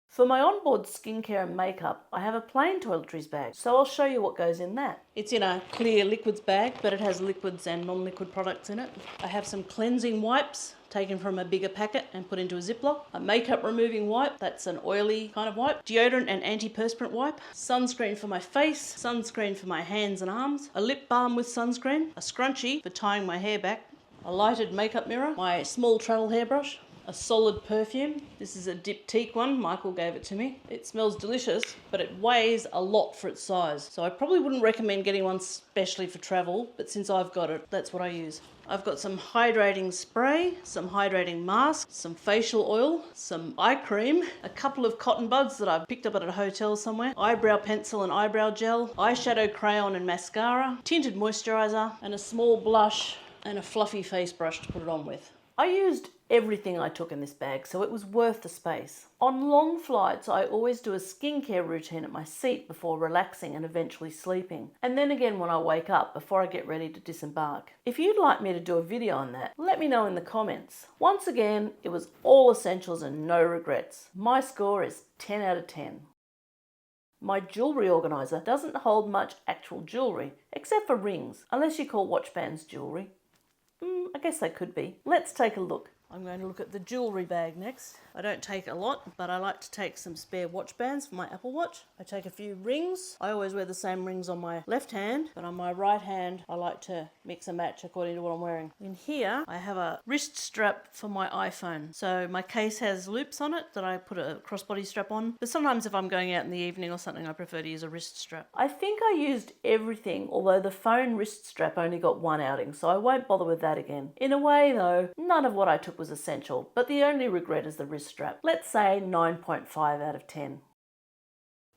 For my onboard skincare and makeup, I have a plain toiletries bag, so I'll show you what goes in that. It's in a clear liquids bag, but it has liquids and non-liquid products in it. I have some cleansing wipes taken from a bigger packet and put into a Ziploc. A makeup removing wipe, that's an oily kind of wipe. Deodorant and antiperspirant wipe. Sunscreen for my face, sunscreen for my hands and arms. A lip balm with sunscreen. A scrunchie for tying my hair back. A lighted makeup mirror. My small travel hairbrush. A solid perfume. This is a diptyque one, Michael gave it to me. It smells delicious, but it weighs a lot for its size. So I probably wouldn't recommend getting one specially for travel, but since I've got it, that's what I use. I've got some hydrating spray, some hydrating mask, some facial oil, some eye cream, a couple of cotton buds that I've picked up at a hotel somewhere, eyebrow pencil and eyebrow gel, eyeshadow crayon and mascara, tinted moisturiser, and a small blush and a fluffy face brush to put it on with. I used everything I took in this bag, so it was worth the space. On long flights, I always do a skincare routine at my seat before relaxing and eventually sleeping. And then again when I wake up before I get ready to disembark. If you'd like me to do a video on that, let me know in the comments. Once again, it was all essentials and no regrets. My score is 10 out of 10. My jewellery organiser doesn't hold much actual jewellery, except for rings, unless you call watch bands jewellery. I guess they could be. Let's take a look. I'm going to look at the jewellery bag next. I don't take a lot, but I like to take some spare watch bands for my Apple Watch. I take a few rings. I always wear the same rings on my left hand, but on my right hand, I like to mix and match according to what I'm wearing. In here, I have a wrist strap for my iPhone. So my case has loops on it that I put a crossbody strap on, but sometimes if I'm going out in the evening or something, I prefer to use a wrist strap. I think I used everything, although the phone wrist strap only got one outing, so I won't bother with that again. In a way though, none of what I took was essential, but the only regret is the wrist strap. Let's say 9.5 out of 10.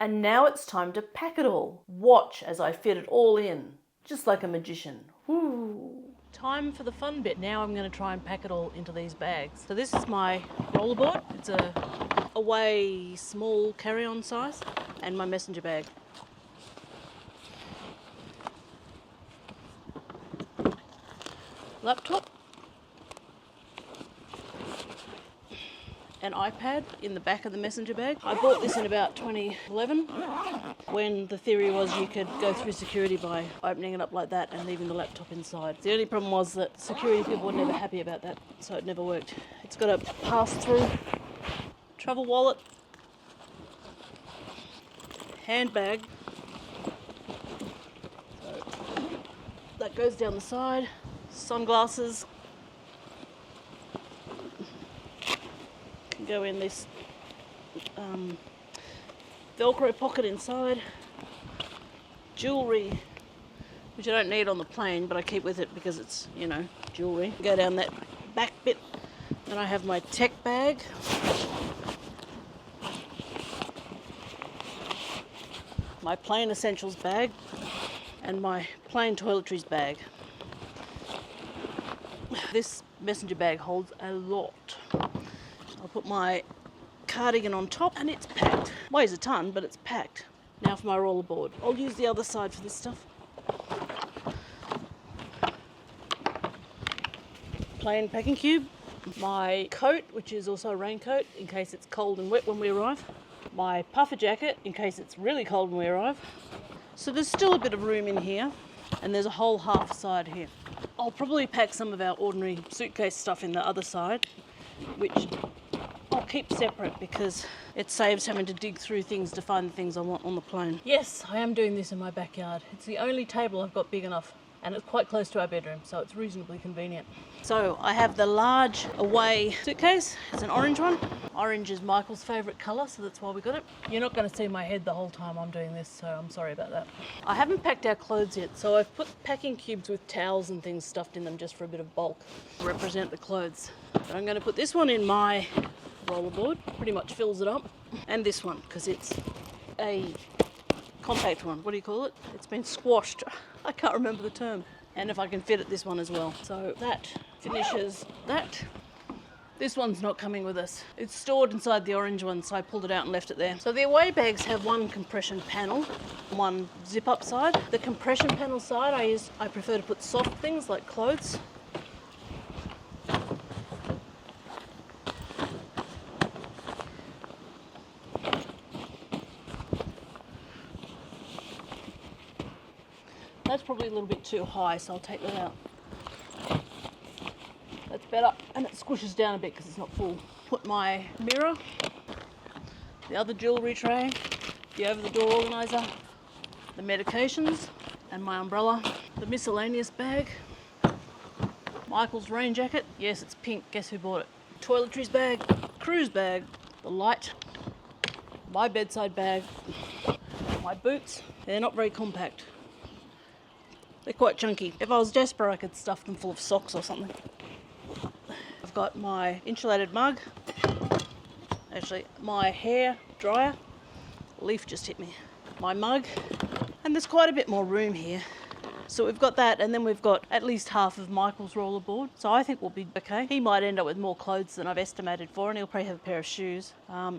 And now it's time to pack it all. Watch as I fit it all in, just like a magician. Woo. Time for the fun bit. Now I'm going to try and pack it all into these bags. So this is my rollerboard. It's a away small carry-on size, and my messenger bag. Laptop. An iPad in the back of the messenger bag. I bought this in about 2011 when the theory was you could go through security by opening it up like that and leaving the laptop inside. The only problem was that security people were never happy about that, so it never worked. It's got a pass-through travel wallet, handbag, so that goes down the side, sunglasses, go in this Velcro pocket inside, jewellery, which I don't need on the plane, but I keep with it because it's, you know, jewellery. Go down that back bit. Then I have my tech bag, my plain essentials bag, and my plain toiletries bag. This messenger bag holds a lot. I'll put my cardigan on top and it's packed. Weighs a ton, but it's packed. Now for my rollerboard. I'll use the other side for this stuff. Plain packing cube. My coat, which is also a raincoat in case it's cold and wet when we arrive. My puffer jacket in case it's really cold when we arrive. So there's still a bit of room in here, and there's a whole half side here. I'll probably pack some of our ordinary suitcase stuff in the other side, which I'll keep separate because it saves having to dig through things to find the things I want on the plane. Yes, I am doing this in my backyard. It's the only table I've got big enough. and it's quite close to our bedroom, so it's reasonably convenient. So I have the large away suitcase. It's an orange one. Orange is Michael's favourite colour, so that's why we got it. You're not going to see my head the whole time I'm doing this, so I'm sorry about that. I haven't packed our clothes yet, so I've put packing cubes with towels and things stuffed in them just for a bit of bulk to represent the clothes. But I'm going to put this one in my rollerboard, pretty much fills it up, and this one, because it's a compact one. What do you call it? It's been squashed. I can't remember the term. And if I can fit it, this one as well. So that finishes that. This one's not coming with us. It's stored inside the orange one, so I pulled it out and left it there. So the away bags have one compression panel, one zip up side. The compression panel side I prefer to put soft things like clothes. That's probably a little bit too high, so I'll take that out. That's better, and it squishes down a bit because it's not full. Put my mirror, the other jewellery tray, the over-the-door organiser, the medications, and my umbrella, the miscellaneous bag, Michael's rain jacket. Yes, it's pink. Guess who bought it? Toiletries bag, cruise bag, the light, my bedside bag, my boots. They're not very compact. They're quite chunky. If I was desperate, I could stuff them full of socks or something. I've got my insulated mug. Actually, my hair dryer. Leaf just hit me. My mug. And there's quite a bit more room here. So we've got that, and then we've got at least half of Michael's rollerboard. So I think we'll be okay. He might end up with more clothes than I've estimated for, and he'll probably have a pair of shoes.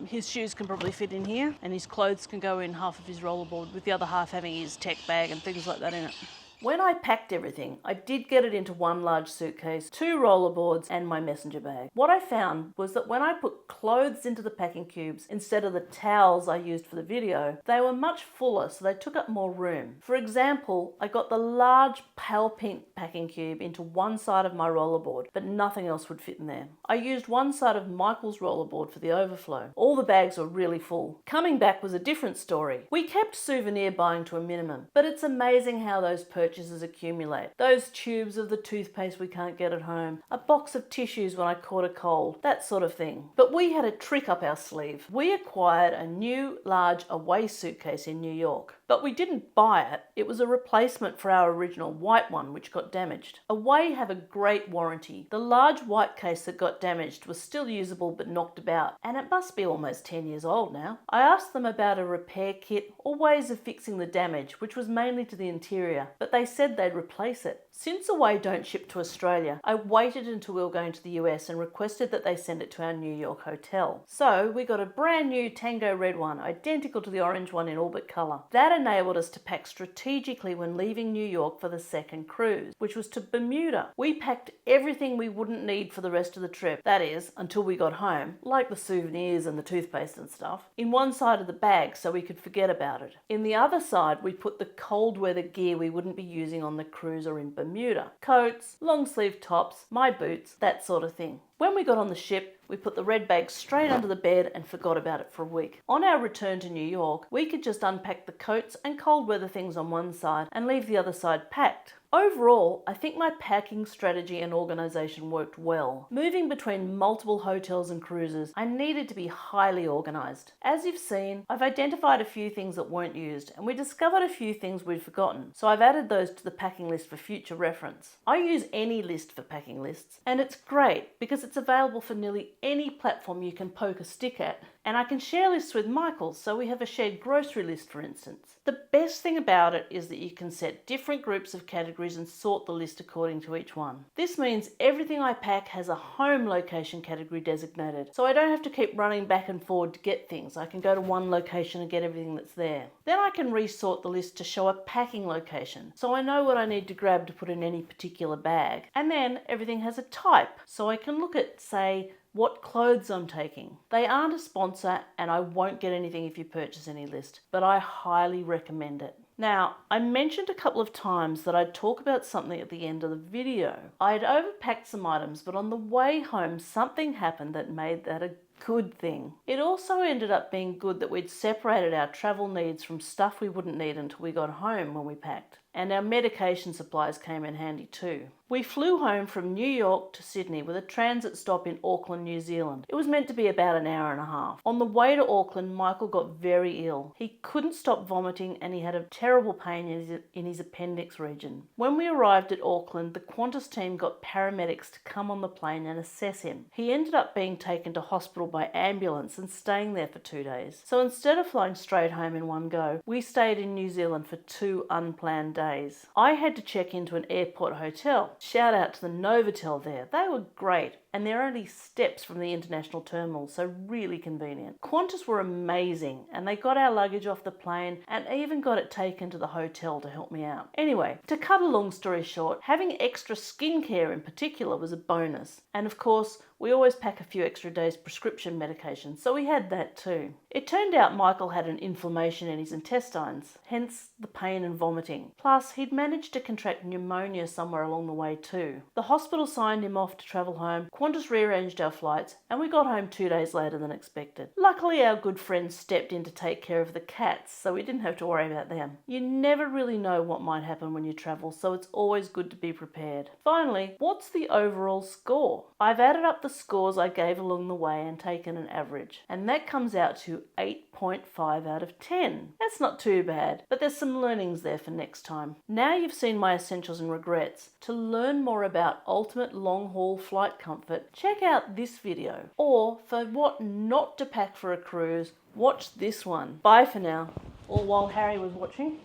His shoes can probably fit in here, and his clothes can go in half of his rollerboard, with the other half having his tech bag and things like that in it. When I packed everything, I did get it into one large suitcase, 2 rollerboards, and my messenger bag. What I found was that when I put clothes into the packing cubes instead of the towels I used for the video, they were much fuller, so they took up more room. For example, I got the large pale pink packing cube into one side of my rollerboard, but nothing else would fit in there. I used one side of Michael's rollerboard for the overflow. All the bags were really full. Coming back was a different story. We kept souvenir buying to a minimum, but it's amazing how those purchases accumulate. Those tubes of the toothpaste we can't get at home, a box of tissues when I caught a cold, that sort of thing. But we had a trick up our sleeve. We acquired a new large away suitcase in New York. But we didn't buy it. It was a replacement for our original white one, which got damaged. Away have a great warranty. The large white case that got damaged was still usable but knocked about, and it must be almost 10 years old now. I asked them about a repair kit or ways of fixing the damage, which was mainly to the interior, but they said they'd replace it. Since Away don't ship to Australia, I waited until we were going to the US and requested that they send it to our New York hotel. So we got a brand new Tango red one, identical to the orange one in all but colour. That enabled us to pack strategically when leaving New York for the second cruise, which was to Bermuda. We packed everything we wouldn't need for the rest of the trip, that is, until we got home, like the souvenirs and the toothpaste and stuff, in one side of the bag so we could forget about it. In the other side, we put the cold weather gear we wouldn't be using on the cruise or in Bermuda. Coats, long sleeve tops, my boots, that sort of thing. When we got on the ship, we put the red bag straight under the bed and forgot about it for a week. On our return to New York, we could just unpack the coats and cold weather things on one side and leave the other side packed. Overall, I think my packing strategy and organisation worked well. Moving between multiple hotels and cruises, I needed to be highly organised. As you've seen, I've identified a few things that weren't used, and we discovered a few things we'd forgotten, so I've added those to the packing list for future reference. I use any list for packing lists, and it's great because it's available for nearly any platform you can poke a stick at. And I can share lists with Michael, so we have a shared grocery list, for instance. The best thing about it is that you can set different groups of categories and sort the list according to each one. This means everything I pack has a home location category designated, so I don't have to keep running back and forward to get things. I can go to one location and get everything that's there. Then I can resort the list to show a packing location, so I know what I need to grab to put in any particular bag. And then everything has a type, so I can look at, say, what clothes I'm taking. They aren't a sponsor and I won't get anything if you purchase any list, but I highly recommend it. Now, I mentioned a couple of times that I'd talk about something at the end of the video. I'd overpacked some items, but on the way home something happened that made that a good thing. It also ended up being good that we'd separated our travel needs from stuff we wouldn't need until we got home when we packed. and our medication supplies came in handy too. We flew home from New York to Sydney with a transit stop in Auckland, New Zealand. It was meant to be about an hour and a half. On the way to Auckland, Michael got very ill. He couldn't stop vomiting and he had a terrible pain in his appendix region. When we arrived at Auckland, the Qantas team got paramedics to come on the plane and assess him. He ended up being taken to hospital by ambulance and staying there for 2 days. So instead of flying straight home in one go, we stayed in New Zealand for 2 unplanned days. I had to check into an airport hotel. Shout out to the Novotel there. They were great, and they're only steps from the international terminal, so really convenient. Qantas were amazing, and they got our luggage off the plane and even got it taken to the hotel to help me out. Anyway, to cut a long story short, having extra skincare in particular was a bonus. And of course, we always pack a few extra days prescription medication, so we had that too. It turned out Michael had an inflammation in his intestines, hence the pain and vomiting. Plus, he'd managed to contract pneumonia somewhere along the way too. The hospital signed him off to travel home, Qantas rearranged our flights, and we got home 2 days later than expected. Luckily, our good friends stepped in to take care of the cats, so we didn't have to worry about them. You never really know what might happen when you travel, so it's always good to be prepared. Finally, what's the overall score? I've added up the scores I gave along the way and taken an average, and that comes out to 8.5 out of 10. That's not too bad, but there's some learnings there for next time. Now you've seen my essentials and regrets. To learn more about ultimate long-haul flight comfort, check out this video. Or for what not to pack for a cruise, watch this one. Bye for now. Or while Harry was watching.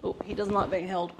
Oh, he doesn't like being held.